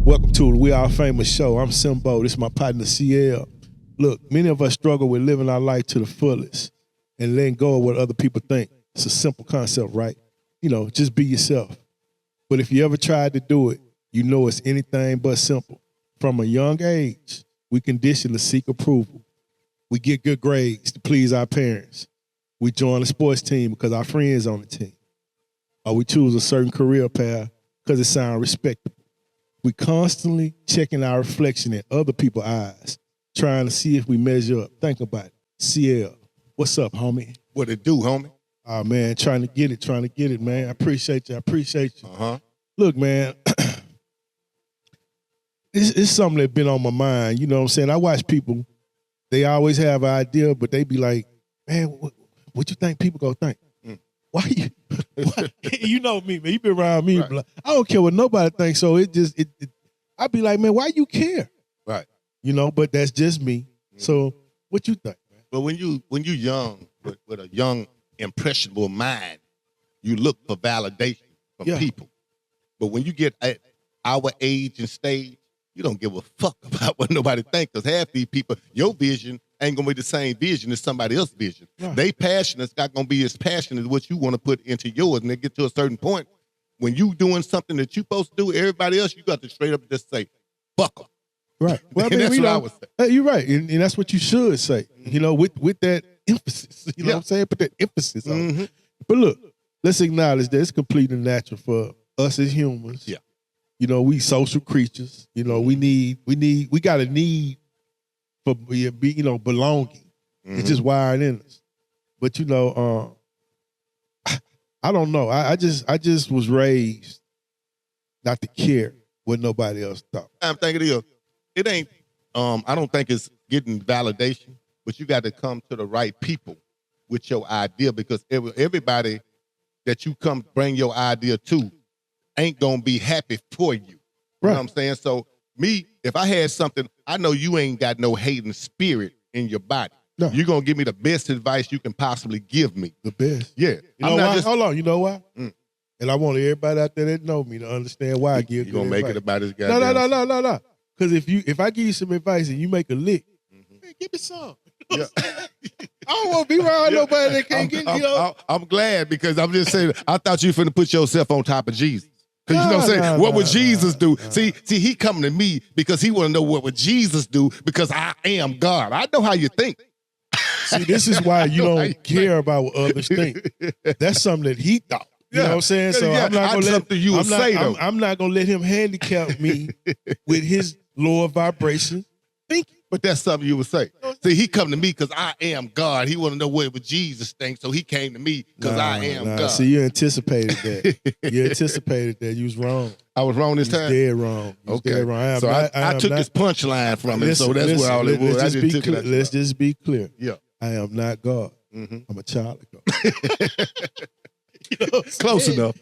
Welcome to the We Are Famous show. I'm Simbo. This is my partner, CL. Look, many of us struggle with living our life to the fullest and letting go of what other people think. It's a simple concept, right? You know, just be yourself. But if you ever tried to do it, you know it's anything but simple. From a young age, we condition to seek approval. We get good grades to please our parents. We join a sports team because our friends on the team. Or we choose a certain career path because it sounds respectable. We constantly checking our reflection in other people's eyes, trying to see if we measure up. Think about it. CL, what's up, homie? What it do, homie? Oh, man, trying to get it, man. I appreciate you. Uh-huh. Look, man, it's something that's been on my mind. You know what I'm saying? I watch people, they always have an idea, but they be like, man, what you think people gonna think? Why you? You know me, man. You been around me. Right. I don't care what nobody thinks. So I be like, man, why you care? Right. You know, but that's just me. So what you think, man? But when you young, with a young, impressionable mind, you look for validation from people. But when you get at our age and stage, you don't give a fuck about what nobody thinks. Because half these people, your vision ain't gonna be the same vision as somebody else's vision. Right. They passionate's not gonna be as passionate as what you want to put into yours. And they get to a certain point, when you doing something that you supposed to do, everybody else, you got to straight up just say, fuck them. Right. Well, I mean, that's what I would say. You're right. And that's what you should say, you know, with that emphasis. You know what I'm saying? Put that emphasis on it. But look, let's acknowledge that it's completely natural for us as humans. Yeah. You know, we social creatures. You know, we got a need for belonging. It's just wired in us. But you know, I don't know. I just was raised not to care what nobody else thought. I'm thinking it ain't. I don't think it's getting validation, but you got to come to the right people with your idea, because everybody that you come bring your idea to ain't gonna be happy for you. You know what I'm saying? So me, if I had something, I know you ain't got no hating spirit in your body. No. You're gonna give me the best advice you can possibly give me. The best. Yeah. You know why? Hold on, you know why? And I want everybody out there that know me to understand why I give you gonna make it about this guy. No. Because if I give you some advice and you make a lick, man, give me some. Yeah. I don't want to be around nobody that can't get you. I'm glad, because I'm just saying, I thought you were finna put yourself on top of Jesus. Because you know what I'm saying? What would Jesus do? See, he coming to me because he want to know what would Jesus do, because I am God. I know how you think. See, this is why you don't care about what others think. That's something that he thought. You know what I'm saying? So I'm not gonna I'm not gonna let him handicap me with his lower vibration thinking. But that's something you would say. See, he come to me because I am God. He want to know what Jesus thinks, so he came to me because I am God. See, you anticipated that. You anticipated that. You was wrong. I was wrong this time? Dead wrong. Okay. Wrong. So I took this punchline from him, so that's where all it was. Let's just be clear. Yeah. I am not God. I'm a child of God. You know, Close enough.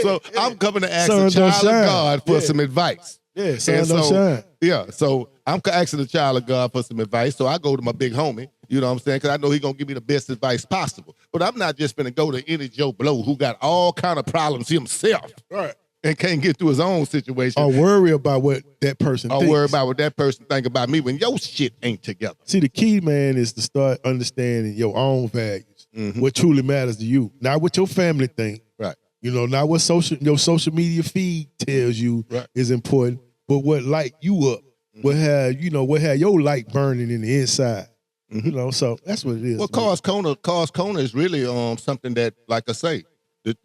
So I'm coming to ask a child of God for some advice. Yeah, sun don't shine. Yeah, so I'm asking the child of God for some advice. So I go to my big homie, you know what I'm saying? Because I know he's going to give me the best advice possible. But I'm not just going to go to any Joe Blow who got all kind of problems himself. Right. And can't get through his own situation. Or worry about what that person thinks. Or worry about what that person think about me when your shit ain't together. See, the key, man, is to start understanding your own values. What truly matters to you. Not what your family think. Right. You know, not what your social media feed tells you is important, but what light you up. What have your light burning in the inside. You know, so that's what it is. Well, Cars Kona is really something that, like I say, the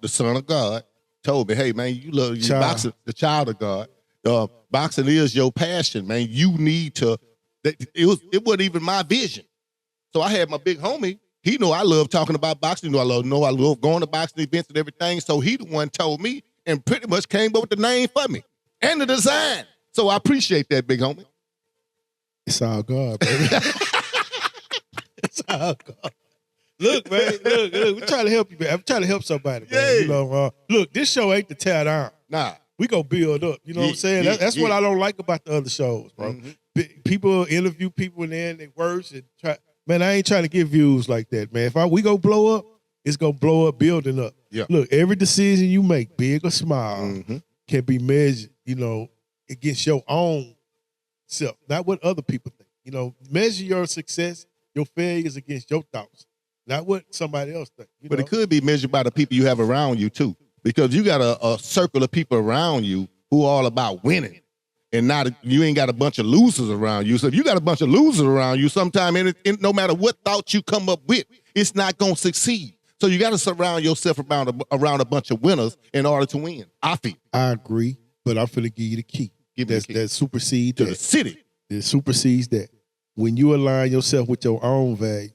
Son of God told me, hey man, you love boxing, the child of God. Boxing is your passion, man. You need to. It wasn't even my vision. So I had my big homie. He know I love talking about boxing. I love going to boxing events and everything. So he the one told me and pretty much came up with the name for me and the design. So I appreciate that, big homie. It's all God, baby. It's all God. Look, man, look, we're trying to help you, man. I'm trying to help somebody, man. Yeah. You know, look, this show ain't to tear down. Nah. We go build up. You know what I'm saying? That's what I don't like about the other shows, bro. People interview people and then they worse and try. Man, I ain't trying to get views like that, man. If we go blow up, it's gonna blow up building up. Yeah. Look, every decision you make, big or small, can be measured you know, against your own self, not what other people think. You know, measure your success, your failures against your thoughts, not what somebody else thinks. But it could be measured by the people you have around you too, because you got a circle of people around you who are all about winning, and you ain't got a bunch of losers around you. So if you got a bunch of losers around you, sometime no matter what thought you come up with, it's not gonna succeed. So you got to surround yourself around a bunch of winners in order to win. I agree, but I'm finna give you the key. That supersedes to the city. It supersedes that. When you align yourself with your own values,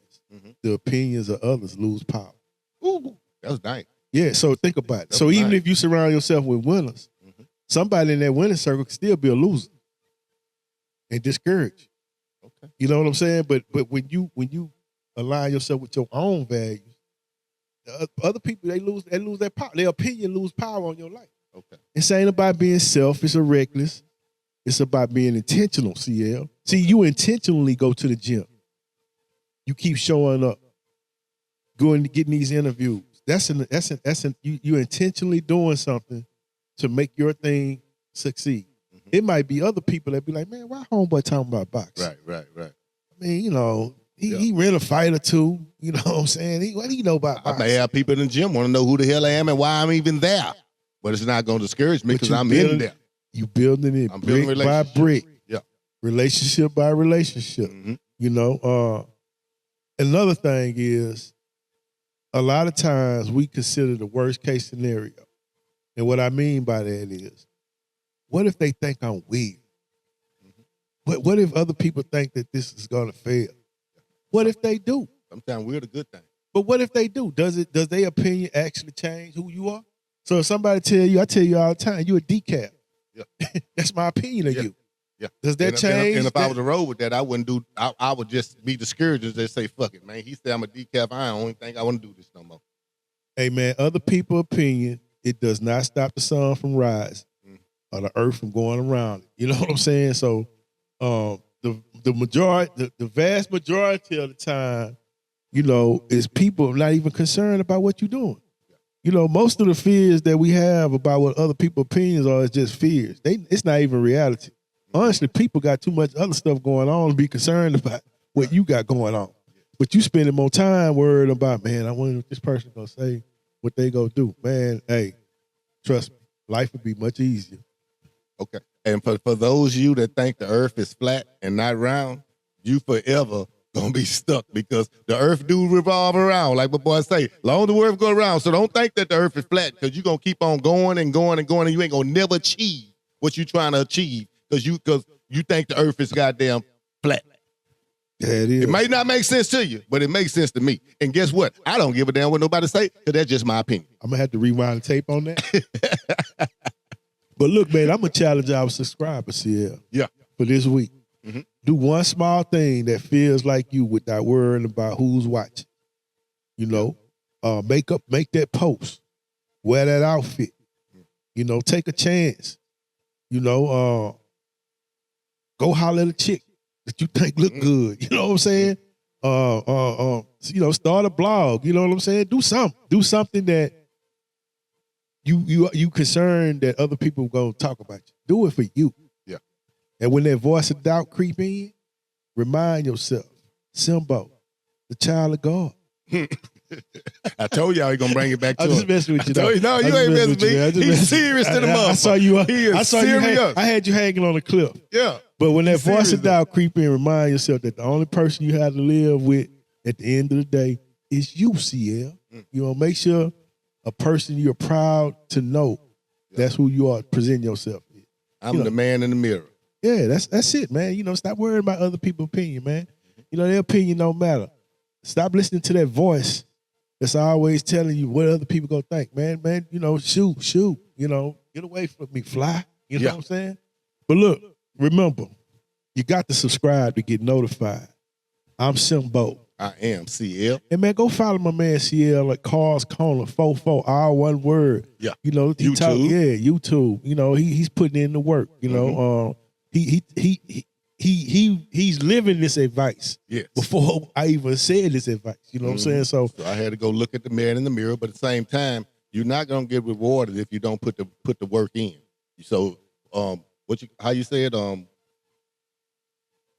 the opinions of others lose power. Ooh, that's nice. Yeah, so think about it. So even if you surround yourself with winners, somebody in that winning circle can still be a loser and discouraged. Okay. You know what I'm saying? But when you align yourself with your own values, other people they lose their power. Their opinion lose power on your life. Okay. It ain't about being selfish or reckless. It's about being intentional, CL. See, you intentionally go to the gym. You keep showing up, getting these interviews. You intentionally doing something to make your thing succeed. It might be other people that be like, man, why homeboy talking about boxing? Right. I mean, you know, he ran a fight or two. You know what I'm saying? What do you know about boxing? I may have people in the gym want to know who the hell I am and why I'm even there. But it's not going to discourage me because I'm in there. You building it brick by brick. Yeah. Relationship by relationship. You know, another thing is a lot of times we consider the worst case scenario. And what I mean by that is, what if they think I'm weird? What if other people think that this is going to fail? What if they do? Sometimes we're the good thing. But what if they do? Does their opinion actually change who you are? So if somebody I tell you all the time, you a decaf. Yeah. That's my opinion of you. Yeah. Does that change? And if I was to roll with that, I wouldn't do. I would just be discouraged and just say, "Fuck it, man." He said I'm a decaf. I don't think I want to do this no more. Hey man, other people's opinion, it does not stop the sun from rising or the earth from going around it. You know what I'm saying? So, the vast majority of the time, you know, is people not even concerned about what you're doing. You know, most of the fears that we have about what other people's opinions are is just fears. It's not even reality. Honestly, people got too much other stuff going on to be concerned about what you got going on. But you spending more time worried about, man, I wonder what this person gonna say, what they gonna do. Man, hey, trust me, life would be much easier. Okay. And for those of you that think the earth is flat and not round, you forever gonna be stuck because the earth do revolve around, like my boy say. Long the earth go around. So don't think that the earth is flat because you're gonna keep on going and going and going and you ain't gonna never achieve what you're trying to achieve because you think the earth is goddamn flat. Yeah, it is. It might not make sense to you, but it makes sense to me. And guess what? I don't give a damn what nobody say because that's just my opinion. I'm gonna have to rewind the tape on that. But look, man, I'm gonna challenge our subscribers here. Yeah. For this week. Do one small thing that feels like you without worrying about who's watching. You know, make that post, wear that outfit. You know, take a chance. You know, go holler at a chick that you think look good. You know what I'm saying? You know, start a blog. You know what I'm saying? Do something that you concerned that other people gonna talk about you. Do it for you. Yeah. And when that voice of doubt creep in, remind yourself, Simbo, the child of God. I told y'all he gonna bring it back to I'm just messing with you. No, you ain't messing with me. He's serious to the motherfucker. I saw you. I saw serious. I had you hanging on a cliff. Yeah. But when that voice of doubt creep in, remind yourself that the only person you have to live with at the end of the day is you, CL. You know, make sure a person you're proud to know that's who you are. Present yourself. I'm the man in the mirror. Yeah, that's it, man. You know, stop worrying about other people's opinion, man. You know, their opinion don't matter. Stop listening to that voice that's always telling you what other people gonna think, man. Man, you know, shoot. You know, get away from me, fly. You know what I'm saying? But look, remember, you got to subscribe to get notified. I'm Simbo. I am CL. And man, go follow my man CL at Carl's Corner 44, all one word. Yeah. You know, YouTube. You know, he's putting in the work. You know, he's living this advice. Yes. Before I even said this advice. You know what I'm saying? So I had to go look at the man in the mirror, but at the same time, you're not gonna get rewarded if you don't put the work in. So how you said,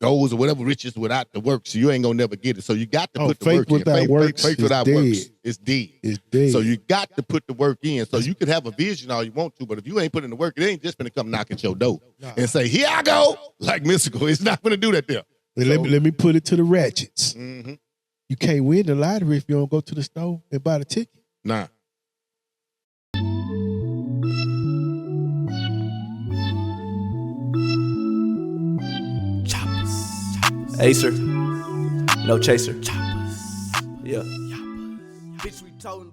goals or whatever, riches without the work, so you ain't gonna never get it. So you got to put the work in. Faith without works is dead. It's dead. So you got to put the work in. So you could have a vision all you want to, but if you ain't putting the work, it ain't just gonna come knock at your door and say, "Here I go," like mystical. It's not gonna do that there. Let me put it to the ratchets. Mm-hmm. You can't win the lottery if you don't go to the store and buy the ticket. Nah. Acer, no chaser. Yeah. Bitch, we told him.